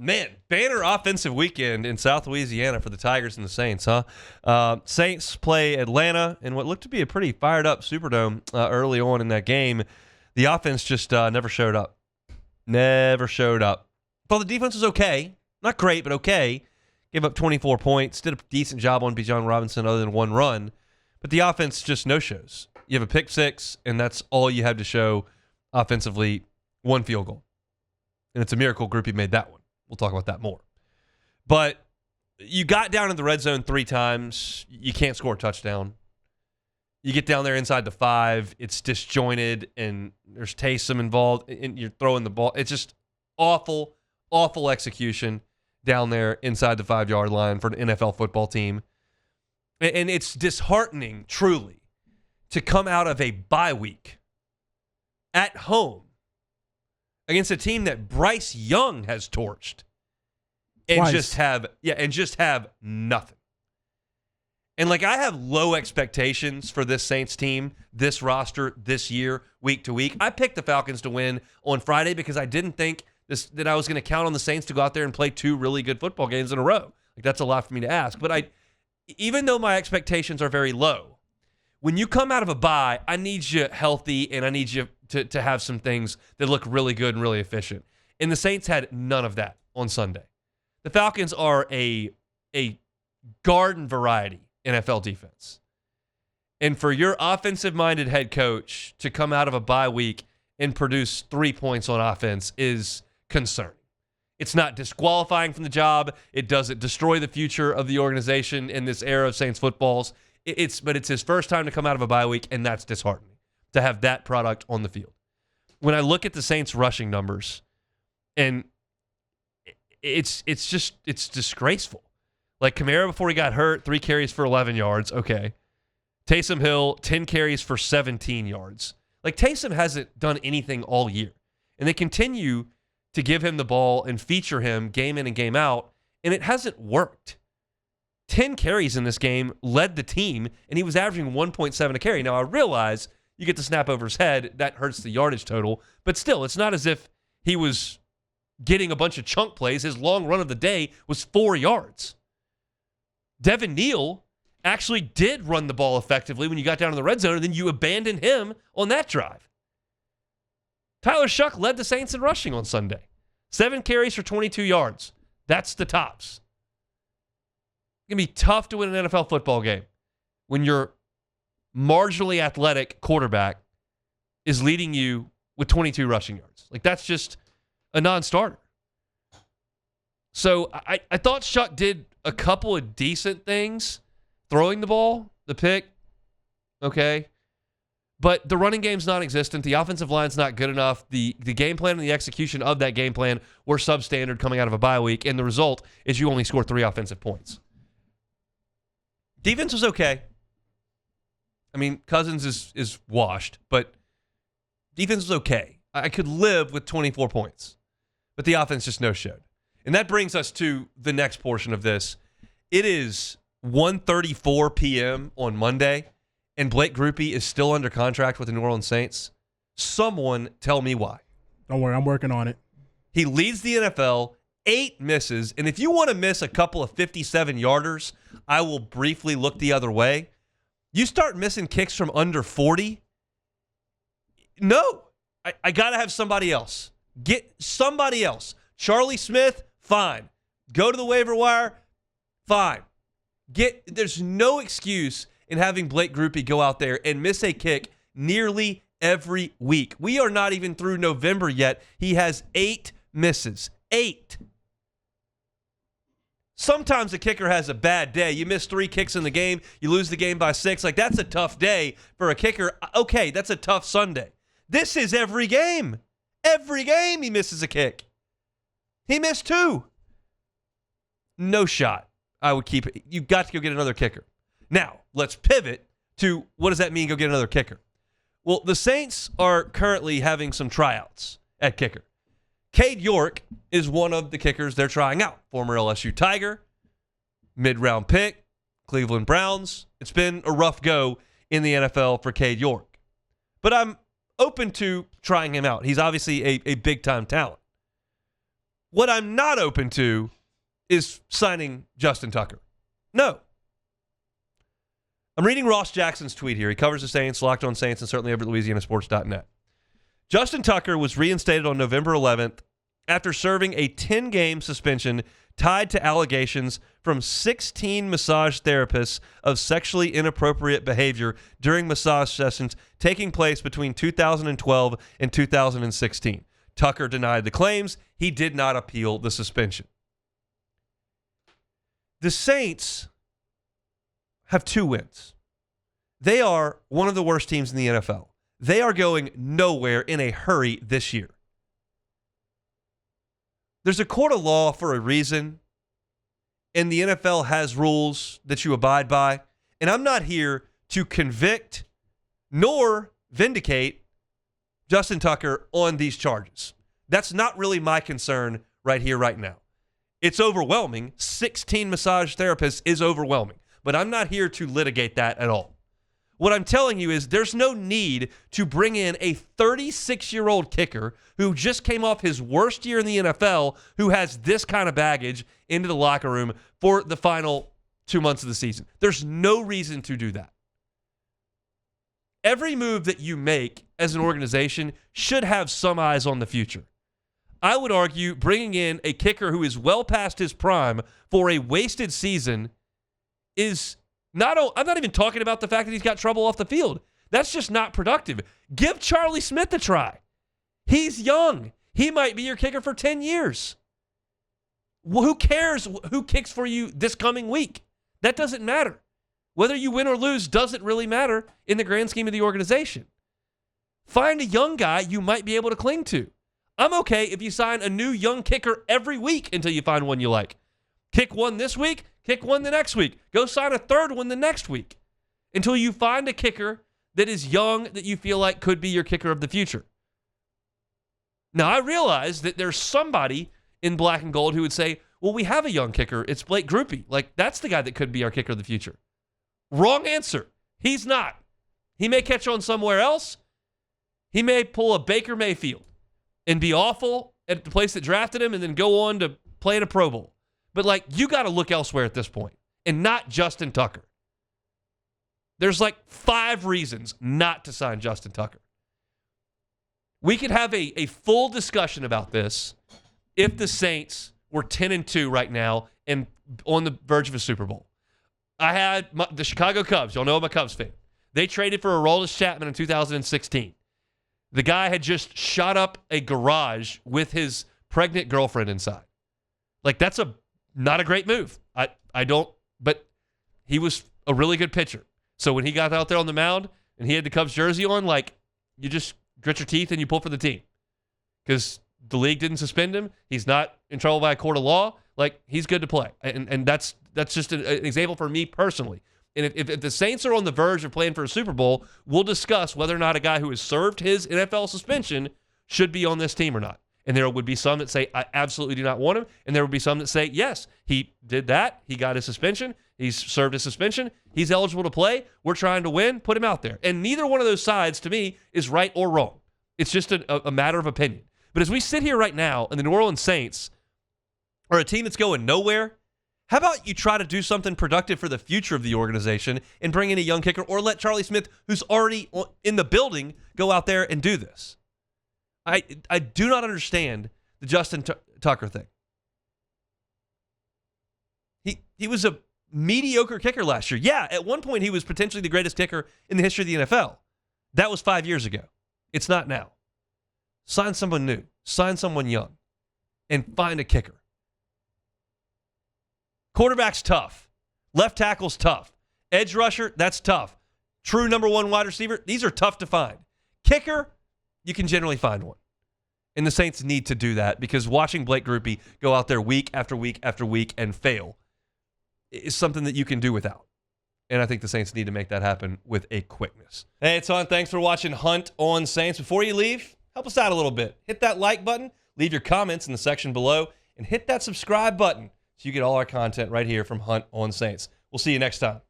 Man, banner offensive weekend in South Louisiana for the Tigers and the Saints, huh? Saints play Atlanta in what looked to be a pretty fired-up Superdome early on in that game. The offense just never showed up. Never showed up. Thought the defense was okay. Not great, but okay. Gave up 24 points. Did a decent job on Bijan Robinson other than one run. But the offense just no-shows. You have a pick six, and that's all you have to show offensively. One field goal. And it's a miracle Grupe made that one. We'll talk about that more. But you got down in the red zone 3 times. You can't score a touchdown. You get down there inside the 5. It's disjointed, and there's Taysom involved, and you're throwing the ball. It's just awful, awful execution down there inside the 5-yard line for an NFL football team. And it's disheartening, truly, to come out of a bye week at home against a team that Bryce Young has torched and just have nothing. And like, I have low expectations for this Saints team, this roster, this year, week to week. I picked the Falcons to win on Friday because I didn't think that I was going to count on the Saints to go out there and play 2 really good football games in a row. Like, that's a lot for me to ask. But even though my expectations are very low, when you come out of a bye, I need you healthy, and I need you to have some things that look really good and really efficient. And the Saints had none of that on Sunday. The Falcons are a garden variety NFL defense. And for your offensive-minded head coach to come out of a bye week and produce 3 points on offense is concerning. It's not disqualifying from the job. It doesn't destroy the future of the organization in this era of Saints footballs. But it's his first time to come out of a bye week, and that's disheartening to have that product on the field. When I look at the Saints rushing numbers, and it's disgraceful. Like, Kamara before he got hurt, 3 carries for 11 yards. Okay. Taysom Hill, 10 carries for 17 yards. Like, Taysom hasn't done anything all year. And they continue to give him the ball and feature him game in and game out, and it hasn't worked. 10 carries in this game led the team, and he was averaging 1.7 a carry. Now, I realize you get the snap over his head. That hurts the yardage total. But still, it's not as if he was getting a bunch of chunk plays. His long run of the day was 4 yards. Devin Neal actually did run the ball effectively when you got down in the red zone, and then you abandoned him on that drive. Tyler Shuck led the Saints in rushing on Sunday. 7 carries for 22 yards. That's the tops. It's going to be tough to win an NFL football game when your marginally athletic quarterback is leading you with 22 rushing yards. Like, that's just a non-starter. So I thought Shuck did a couple of decent things. Throwing the ball, the pick, okay. But the running game's non-existent. The offensive line's not good enough. The game plan and the execution of that game plan were substandard coming out of a bye week, and the result is you only score 3 offensive points. Defense was okay. I mean, Cousins is washed, but defense was okay. I could live with 24 points, but the offense just no-showed. And that brings us to the next portion of this. It is 1:34 p.m. on Monday, and Blake Grupe is still under contract with the New Orleans Saints. Someone tell me why. Don't worry, I'm working on it. He leads the NFL, 8 misses, and if you want to miss a couple of 57-yarders, I will briefly look the other way. You start missing kicks from under 40, no. I got to have somebody else. Get somebody else. Charlie Smith, fine. Go to the waiver wire, fine. There's no excuse in having Blake Grupe go out there and miss a kick nearly every week. We are not even through November yet. He has 8 misses. 8. Sometimes the kicker has a bad day. You miss 3 kicks in the game. You lose the game by 6. Like, that's a tough day for a kicker. Okay, that's a tough Sunday. This is every game. Every game he misses a kick. He missed 2. No shot. I would keep it. You've got to go get another kicker. Now, let's pivot to what does that mean, go get another kicker? Well, the Saints are currently having some tryouts at kicker. Cade York is one of the kickers they're trying out. Former LSU Tiger, mid-round pick, Cleveland Browns. It's been a rough go in the NFL for Cade York. But I'm open to trying him out. He's obviously a big-time talent. What I'm not open to is signing Justin Tucker. No. I'm reading Ross Jackson's tweet here. He covers the Saints, Locked On Saints, and certainly over at LouisianaSports.net. Justin Tucker was reinstated on November 11th after serving a 10-game suspension tied to allegations from 16 massage therapists of sexually inappropriate behavior during massage sessions taking place between 2012 and 2016. Tucker denied the claims. He did not appeal the suspension. The Saints have 2 wins. They are one of the worst teams in the NFL. They are going nowhere in a hurry this year. There's a court of law for a reason, and the NFL has rules that you abide by, and I'm not here to convict nor vindicate Justin Tucker on these charges. That's not really my concern right here, right now. It's overwhelming. 16 massage therapists is overwhelming, but I'm not here to litigate that at all. What I'm telling you is there's no need to bring in a 36-year-old kicker who just came off his worst year in the NFL, who has this kind of baggage, into the locker room for the final 2 months of the season. There's no reason to do that. Every move that you make as an organization should have some eyes on the future. I would argue bringing in a kicker who is well past his prime for a wasted season is not. I'm not even talking about the fact that he's got trouble off the field. That's just not productive. Give Charlie Smith a try. He's young. He might be your kicker for 10 years. Who cares who kicks for you this coming week? That doesn't matter. Whether you win or lose doesn't really matter in the grand scheme of the organization. Find a young guy you might be able to cling to. I'm okay if you sign a new young kicker every week until you find one you like. Kick one this week, kick one the next week. Go sign a third one the next week until you find a kicker that is young that you feel like could be your kicker of the future. Now, I realize that there's somebody in black and gold who would say, well, we have a young kicker. It's Blake Grupe. Like, that's the guy that could be our kicker of the future. Wrong answer. He's not. He may catch on somewhere else. He may pull a Baker Mayfield and be awful at the place that drafted him and then go on to play in a Pro Bowl. But, like, you got to look elsewhere at this point, and not Justin Tucker. There's like 5 reasons not to sign Justin Tucker. We could have a full discussion about this if the Saints were 10-2 right now and on the verge of a Super Bowl. I had the Chicago Cubs. Y'all know I'm a Cubs fan. They traded for Aroldis Chapman in 2016. The guy had just shot up a garage with his pregnant girlfriend inside. Like, that's not a great move. But he was a really good pitcher. So when he got out there on the mound and he had the Cubs jersey on, like, you just grit your teeth and you pull for the team. Because the league didn't suspend him. He's not in trouble by a court of law. Like, he's good to play. And that's just an example for me personally. And if the Saints are on the verge of playing for a Super Bowl, we'll discuss whether or not a guy who has served his NFL suspension should be on this team or not. And there would be some that say, I absolutely do not want him. And there would be some that say, yes, he did that. He got his suspension. He's served his suspension. He's eligible to play. We're trying to win. Put him out there. And neither one of those sides, to me, is right or wrong. It's just a matter of opinion. But as we sit here right now, and the New Orleans Saints are a team that's going nowhere, how about you try to do something productive for the future of the organization and bring in a young kicker, or let Charlie Smith, who's already in the building, go out there and do this? I do not understand the Justin Tucker thing. He was a mediocre kicker last year. Yeah, at one point he was potentially the greatest kicker in the history of the NFL. That was 5 years ago. It's not now. Sign someone new. Sign someone young. And find a kicker. Quarterback's tough. Left tackle's tough. Edge rusher, that's tough. True number 1 wide receiver, these are tough to find. Kicker, you can generally find one. And the Saints need to do that, because watching Blake Grupe go out there week after week after week and fail is something that you can do without. And I think the Saints need to make that happen with a quickness. Hey, it's on. Thanks for watching Hunt on Saints. Before you leave, help us out a little bit. Hit that like button, leave your comments in the section below, and hit that subscribe button so you get all our content right here from Hunt on Saints. We'll see you next time.